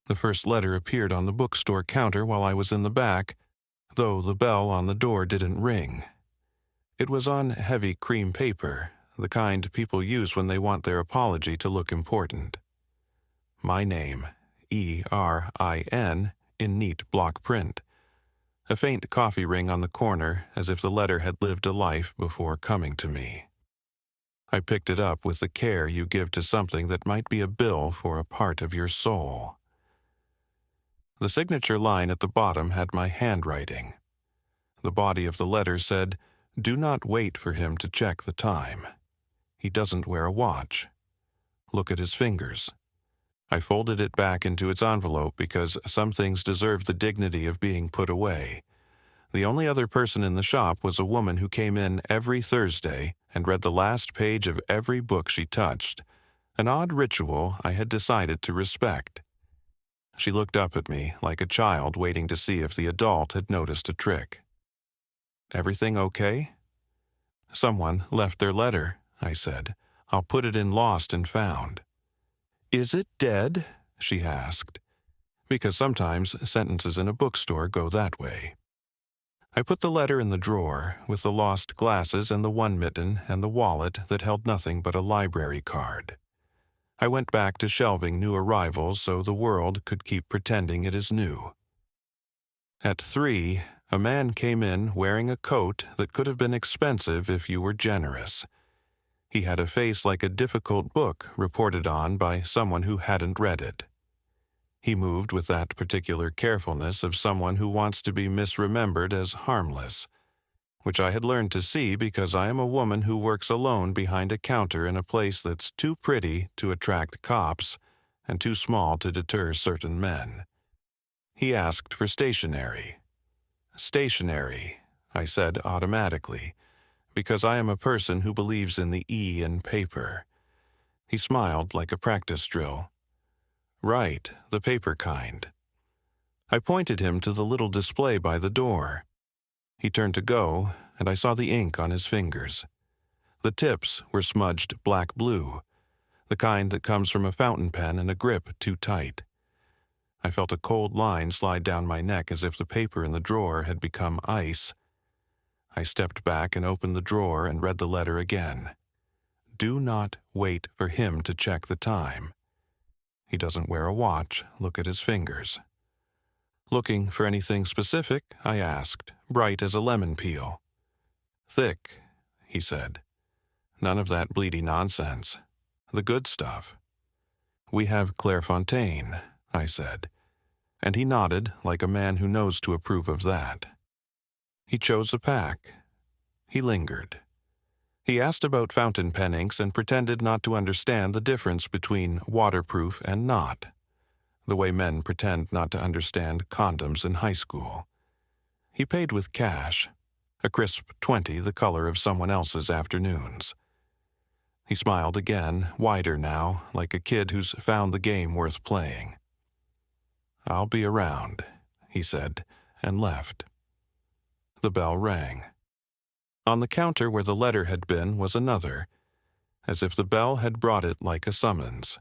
The first letter appeared on the bookstore counter while I was in the back, though the bell on the door didn't ring. It was on heavy cream paper, the kind people use when they want their apology to look important. My name, ERIN, in neat block print. A faint coffee ring on the corner, as if the letter had lived a life before coming to me. I picked it up with the care you give to something that might be a bill for a part of your soul. The signature line at the bottom had my handwriting. The body of the letter said, "Do not wait for him to check the time. He doesn't wear a watch. Look at his fingers." I folded it back into its envelope because some things deserve the dignity of being put away. The only other person in the shop was a woman who came in every Thursday and read the last page of every book she touched, an odd ritual I had decided to respect. She looked up at me like a child waiting to see if the adult had noticed a trick. "Everything okay?" "Someone left their letter," I said. "I'll put it in lost and found." "Is it dead?" she asked, because sometimes sentences in a bookstore go that way. I put the letter in the drawer with the lost glasses and the one mitten and the wallet that held nothing but a library card. I went back to shelving new arrivals so the world could keep pretending it is new. At 3, a man came in wearing a coat that could have been expensive if you were generous. He had a face like a difficult book reported on by someone who hadn't read it. He moved with that particular carefulness of someone who wants to be misremembered as harmless, which I had learned to see because I am a woman who works alone behind a counter in a place that's too pretty to attract cops and too small to deter certain men. He asked for stationery. "Stationery," I said automatically, because I am a person who believes in the E in paper. He smiled like a practice drill. "Right, the paper kind." I pointed him to the little display by the door. He turned to go, and I saw the ink on his fingers. The tips were smudged black-blue, the kind that comes from a fountain pen and a grip too tight. I felt a cold line slide down my neck as if the paper in the drawer had become ice. I stepped back and opened the drawer and read the letter again. "Do not wait for him to check the time. He doesn't wear a watch. Look at his fingers." Looking for anything specific, I asked, bright as a lemon peel. "Thick," he said. "None of that bleedy nonsense. The good stuff." "We have Clairefontaine," I said, and he nodded like a man who knows to approve of that. He chose a pack. He lingered. He asked about fountain pen inks and pretended not to understand the difference between waterproof and not, the way men pretend not to understand condoms in high school. He paid with cash, a crisp 20 the color of someone else's afternoons. He smiled again, wider now, like a kid who's found the game worth playing. "I'll be around," he said, and left. The bell rang. On the counter where the letter had been was another, as if the bell had brought it like a summons.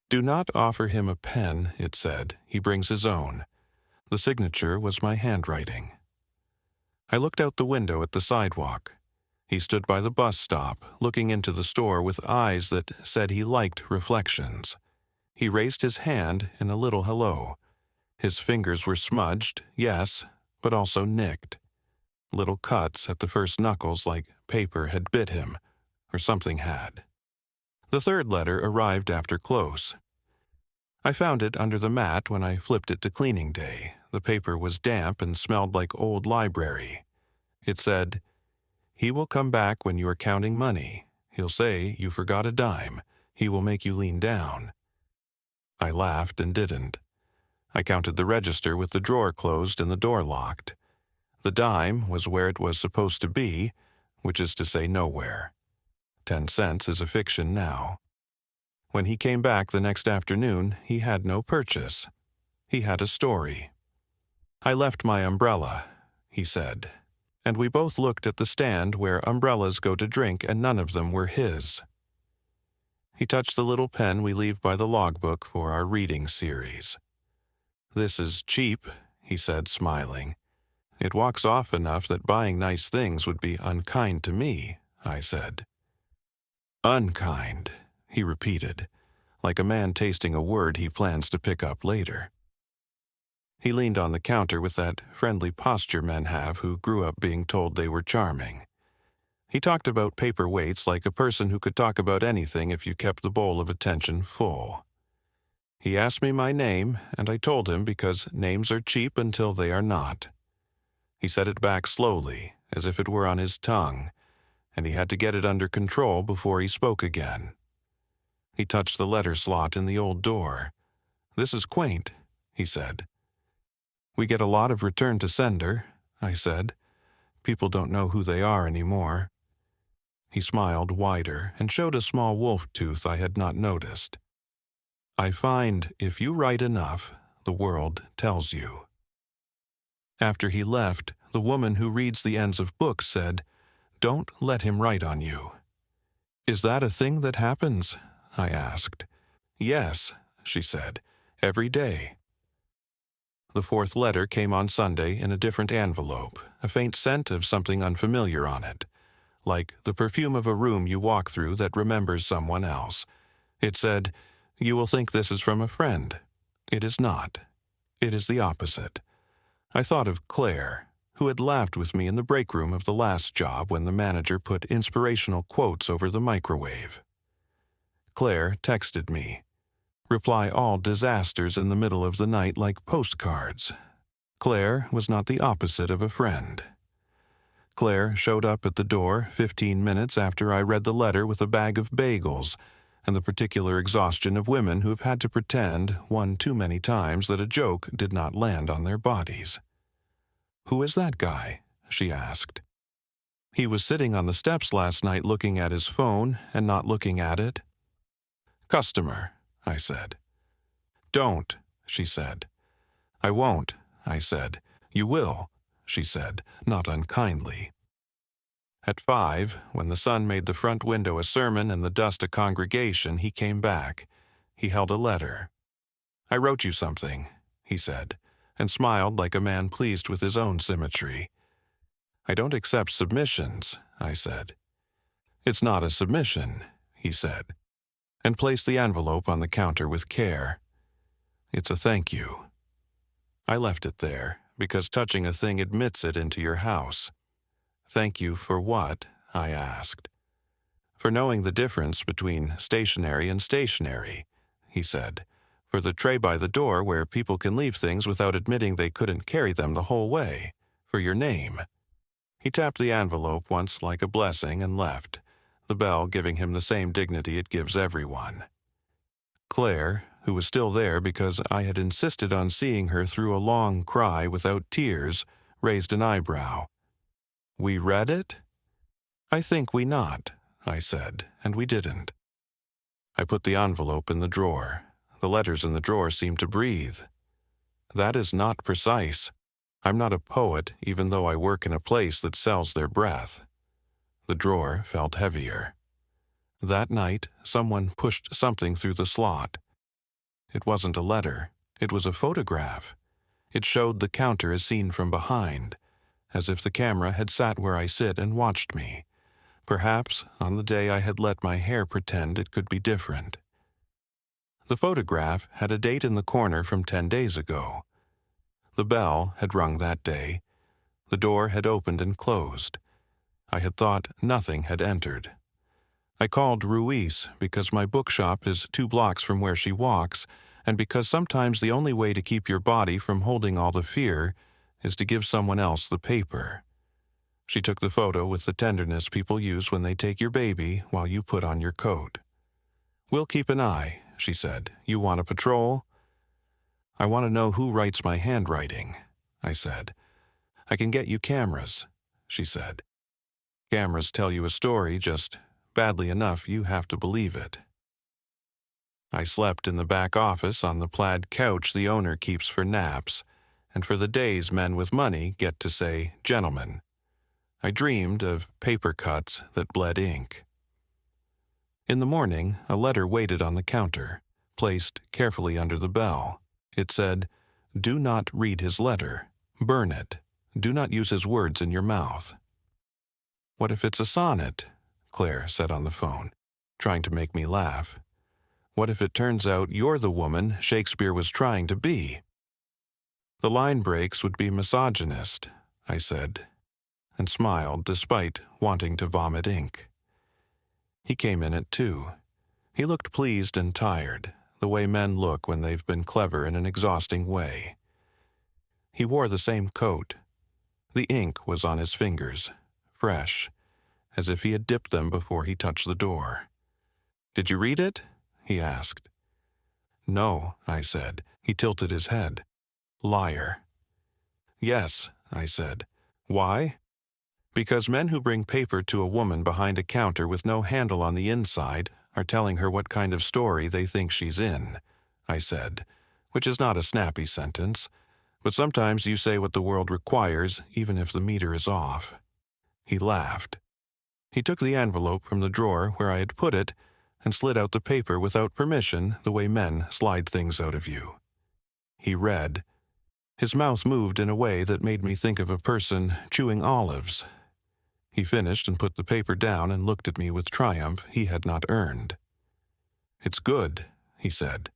"Do not offer him a pen," it said. "He brings his own." The signature was my handwriting. I looked out the window at the sidewalk. He stood by the bus stop, looking into the store with eyes that said he liked reflections. He raised his hand in a little hello. His fingers were smudged, yes, but also nicked. Little cuts at the first knuckles like paper had bit him, or something had. The third letter arrived after close. I found it under the mat when I flipped it to cleaning day. The paper was damp and smelled like old library. It said, "He will come back when you are counting money. He'll say you forgot a dime. He will make you lean down." I laughed and didn't. I counted the register with the drawer closed and the door locked. The dime was where it was supposed to be, which is to say nowhere. 10 cents is a fiction now. When he came back the next afternoon, he had no purchase. He had a story. "I left my umbrella," he said, and we both looked at the stand where umbrellas go to drink and none of them were his. He touched the little pen we leave by the logbook for our reading series. "This is cheap," he said, smiling. "It walks off enough that buying nice things would be unkind to me," I said. "Unkind," he repeated, like a man tasting a word he plans to pick up later. He leaned on the counter with that friendly posture men have who grew up being told they were charming. He talked about paper weights like a person who could talk about anything if you kept the bowl of attention full. He asked me my name, and I told him because names are cheap until they are not. He said it back slowly, as if it were on his tongue, and he had to get it under control before he spoke again. He touched the letter slot in the old door. "This is quaint," he said. "We get a lot of return to sender," I said. "People don't know who they are anymore." He smiled wider and showed a small wolf tooth I had not noticed. "I find if you write enough, the world tells you." After he left, the woman who reads the ends of books said, "Don't let him write on you." "Is that a thing that happens?" I asked. "Yes," she said, "every day." The fourth letter came on Sunday in a different envelope, a faint scent of something unfamiliar on it, like the perfume of a room you walk through that remembers someone else. It said, "You will think this is from a friend." It is not. It is the opposite. I thought of Claire, who had laughed with me in the break room of the last job when the manager put inspirational quotes over the microwave. Claire texted me, "Reply all disasters in the middle of the night like postcards." Claire was not the opposite of a friend. Claire showed up at the door 15 minutes after I read the letter with a bag of bagels and the particular exhaustion of women who have had to pretend one too many times that a joke did not land on their bodies. "Who is that guy?" she asked. "He was sitting on the steps last night looking at his phone and not looking at it." "Customer," I said. "Don't," she said. "I won't," I said. "You will," she said, not unkindly. At 5, when the sun made the front window a sermon and the dust a congregation, he came back. He held a letter. "I wrote you something," he said, and smiled like a man pleased with his own symmetry. "I don't accept submissions," I said. "It's not a submission," he said, and placed the envelope on the counter with care. "It's a thank you." I left it there, because touching a thing admits it into your house. "Thank you for what?" I asked. "For knowing the difference between stationery and stationery," he said. "For the tray by the door where people can leave things without admitting they couldn't carry them the whole way. For your name." He tapped the envelope once like a blessing and left, the bell giving him the same dignity it gives everyone. Claire, who was still there because I had insisted on seeing her through a long cry without tears, raised an eyebrow. "We read it?" "I think we not," I said, and we didn't. I put the envelope in the drawer. The letters in the drawer seemed to breathe. That is not precise. I'm not a poet, even though I work in a place that sells their breath. The drawer felt heavier. That night, someone pushed something through the slot. It wasn't a letter. It was a photograph. It showed the counter as seen from behind, as if the camera had sat where I sit and watched me. Perhaps on the day I had let my hair pretend it could be different. The photograph had a date in the corner from 10 days ago. The bell had rung that day. The door had opened and closed. I had thought nothing had entered. I called Ruiz because my bookshop is 2 blocks from where she walks, and because sometimes the only way to keep your body from holding all the fear is to give someone else the paper. She took the photo with the tenderness people use when they take your baby while you put on your coat. "We'll keep an eye," she said. "You want a patrol?" "I want to know who writes my handwriting," I said. "I can get you cameras," she said. "Cameras tell you a story, just badly enough you have to believe it." I slept in the back office on the plaid couch the owner keeps for naps, and for the days men with money get to say "gentlemen." I dreamed of paper cuts that bled ink. In the morning, a letter waited on the counter, placed carefully under the bell. It said, Do not read his letter. Burn it. Do not use his words in your mouth." "What if it's a sonnet?" Claire said on the phone, trying to make me laugh. "What if it turns out you're the woman Shakespeare was trying to be?" "The line breaks would be misogynist," I said, and smiled despite wanting to vomit ink. He came in at 2. He looked pleased and tired, the way men look when they've been clever in an exhausting way. He wore the same coat. The ink was on his fingers, fresh, as if he had dipped them before he touched the door. "Did you read it?" he asked. "No," I said. He tilted his head. "Liar." "Yes," I said. "Why?" "Because men who bring paper to a woman behind a counter with no handle on the inside are telling her what kind of story they think she's in," I said, which is not a snappy sentence, but sometimes you say what the world requires even if the meter is off. He laughed. He took the envelope from the drawer where I had put it and slid out the paper without permission, the way men slide things out of you. He read. His mouth moved in a way that made me think of a person chewing olives. He finished and put the paper down and looked at me with triumph he had not earned. "It's good," he said.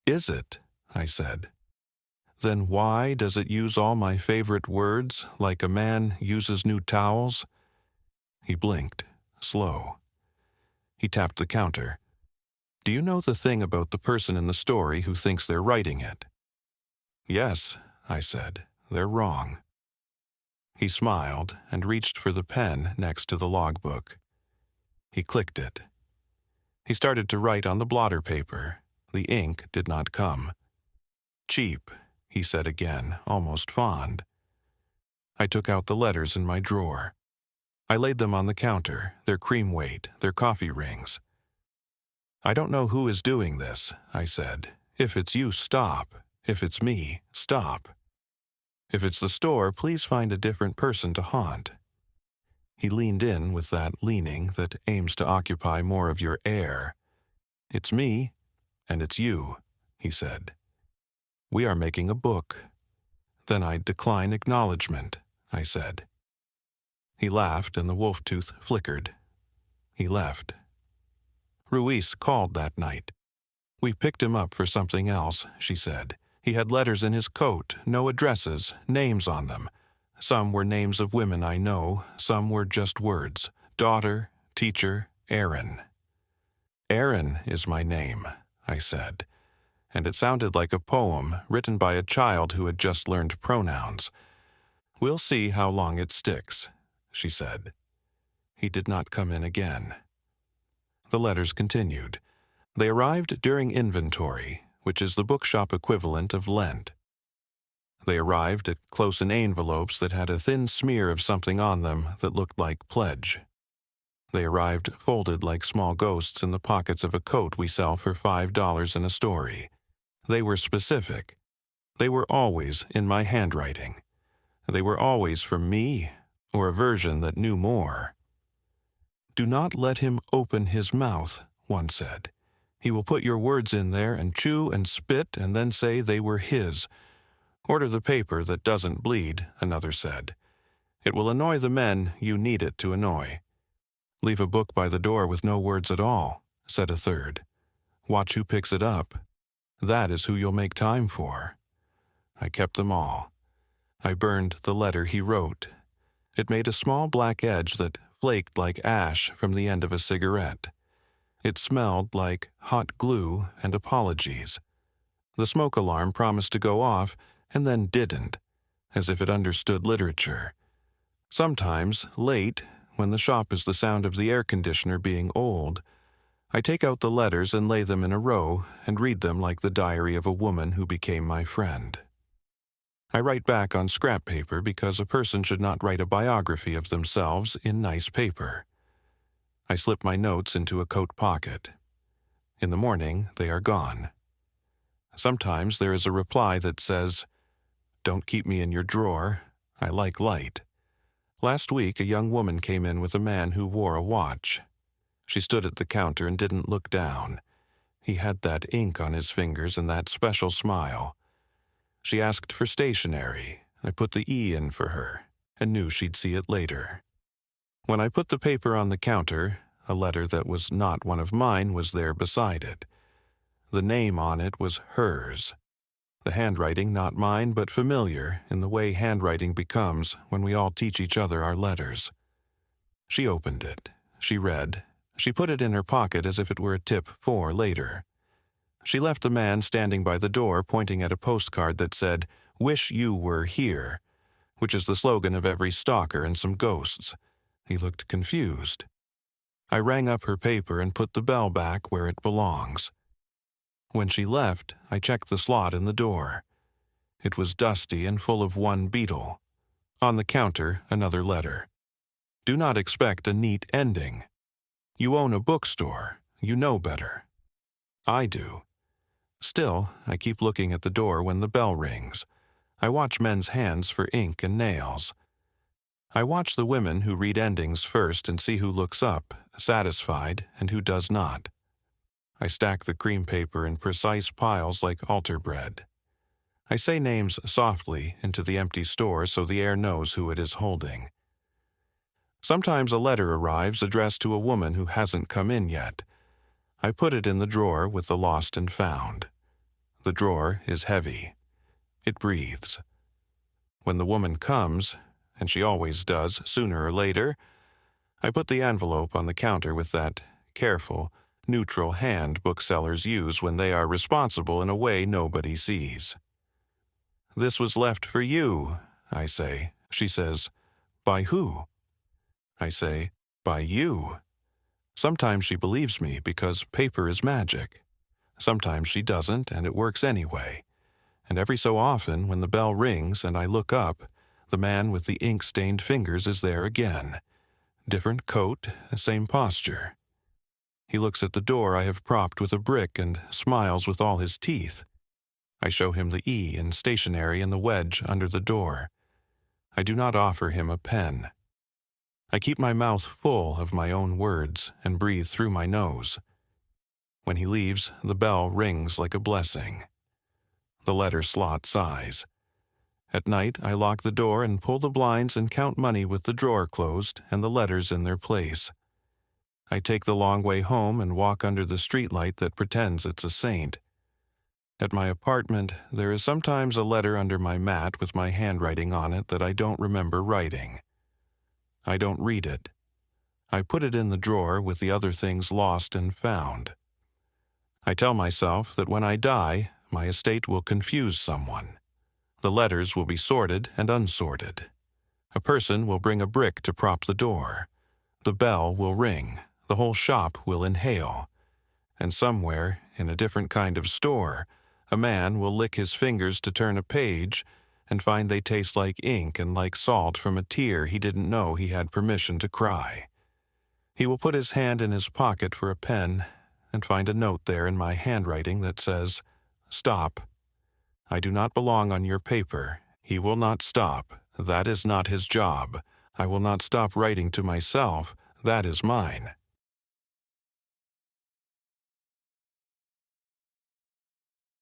"Is it?" I said. "Then why does it use all my favorite words, like a man uses new towels?" He blinked, slow. He tapped the counter. "Do you know the thing about the person in the story who thinks they're writing it?" "Yes," I said. "They're wrong." He smiled and reached for the pen next to the logbook. He clicked it. He started to write on the blotter paper. The ink did not come. "Cheap," he said again, almost fond. I took out the letters in my drawer. I laid them on the counter, their cream weight, their coffee rings. "I don't know who is doing this," I said. "If it's you, stop. If it's me, stop. If it's the store, please find a different person to haunt." He leaned in with that leaning that aims to occupy more of your air. "It's me, and it's you," he said. "We are making a book." "Then I decline acknowledgement," I said. He laughed and the wolf tooth flickered. He left. Ruiz called that night. "We picked him up for something else," she said. "He had letters in his coat, no addresses, names on them. Some were names of women I know, some were just words. Daughter, teacher, ERIN." "ERIN is my name," I said, and it sounded like a poem written by a child who had just learned pronouns. "We'll see how long it sticks," she said. He did not come in again. The letters continued. They arrived during inventory, which is the bookshop equivalent of Lent. They arrived at close-in envelopes that had a thin smear of something on them that looked like pledge. They arrived folded like small ghosts in the pockets of a coat we sell for $5 in a story. They were specific. They were always in my handwriting. They were always from me, or a version that knew more. "Do not let him open his mouth," one said. "He will put your words in there and chew and spit and then say they were his. Order the paper that doesn't bleed," another said. "It will annoy the men you need it to annoy." "Leave a book by the door with no words at all," said a third. "Watch who picks it up. That is who you'll make time for." I kept them all. I burned the letter he wrote. It made a small black edge that flaked like ash from the end of a cigarette. It smelled like hot glue and apologies. The smoke alarm promised to go off and then didn't, as if it understood literature. Sometimes, late, when the shop is the sound of the air conditioner being old, I take out the letters and lay them in a row and read them like the diary of a woman who became my friend. I write back on scrap paper because a person should not write a biography of themselves in nice paper. I slip my notes into a coat pocket. In the morning, they are gone. Sometimes there is a reply that says, "Don't keep me in your drawer. I like light." Last week, a young woman came in with a man who wore a watch. She stood at the counter and didn't look down. He had that ink on his fingers and that special smile. She asked for stationery. I put the E in for her, and knew she'd see it later. When I put the paper on the counter, a letter that was not one of mine was there beside it. The name on it was hers. The handwriting not mine, but familiar in the way handwriting becomes when we all teach each other our letters. She opened it. She read. She put it in her pocket as if it were a tip for later. She left the man standing by the door pointing at a postcard that said, "Wish you were here," which is the slogan of every stalker and some ghosts. He looked confused. I rang up her paper and put the bell back where it belongs. When she left, I checked the slot in the door. It was dusty and full of one beetle. On the counter, another letter. Do not expect a neat ending. You own a bookstore. You know better. I do. Still, I keep looking at the door when the bell rings. I watch men's hands for ink and nails. I watch the women who read endings first and see who looks up, satisfied, and who does not. I stack the cream paper in precise piles like altar bread. I say names softly into the empty store so the air knows who it is holding. Sometimes a letter arrives addressed to a woman who hasn't come in yet. I put it in the drawer with the lost and found. The drawer is heavy. It breathes. When the woman comes, and she always does sooner or later, I put the envelope on the counter with that careful, neutral hand booksellers use when they are responsible in a way nobody sees. This was left for you, I say. She says, by who? I say, by you. Sometimes she believes me because paper is magic. Sometimes she doesn't, and it works anyway. And every so often, when the bell rings and I look up, the man with the ink-stained fingers is there again. Different coat, same posture. He looks at the door I have propped with a brick and smiles with all his teeth. I show him the E in stationery and the wedge under the door. I do not offer him a pen. I keep my mouth full of my own words and breathe through my nose. When he leaves, the bell rings like a blessing. The letter slot sighs. At night, I lock the door and pull the blinds and count money with the drawer closed and the letters in their place. I take the long way home and walk under the streetlight that pretends it's a saint. At my apartment, there is sometimes a letter under my mat with my handwriting on it that I don't remember writing. I don't read it. I put it in the drawer with the other things lost and found. I tell myself that when I die, my estate will confuse someone. The letters will be sorted and unsorted. A person will bring a brick to prop the door. The bell will ring. The whole shop will inhale. And somewhere, in a different kind of store, a man will lick his fingers to turn a page and find they taste like ink and like salt from a tear he didn't know he had permission to cry. He will put his hand in his pocket for a pen and find a note there in my handwriting that says, "Stop. I do not belong on your paper. He will not stop. That is not his job. I will not stop writing to myself. That is mine."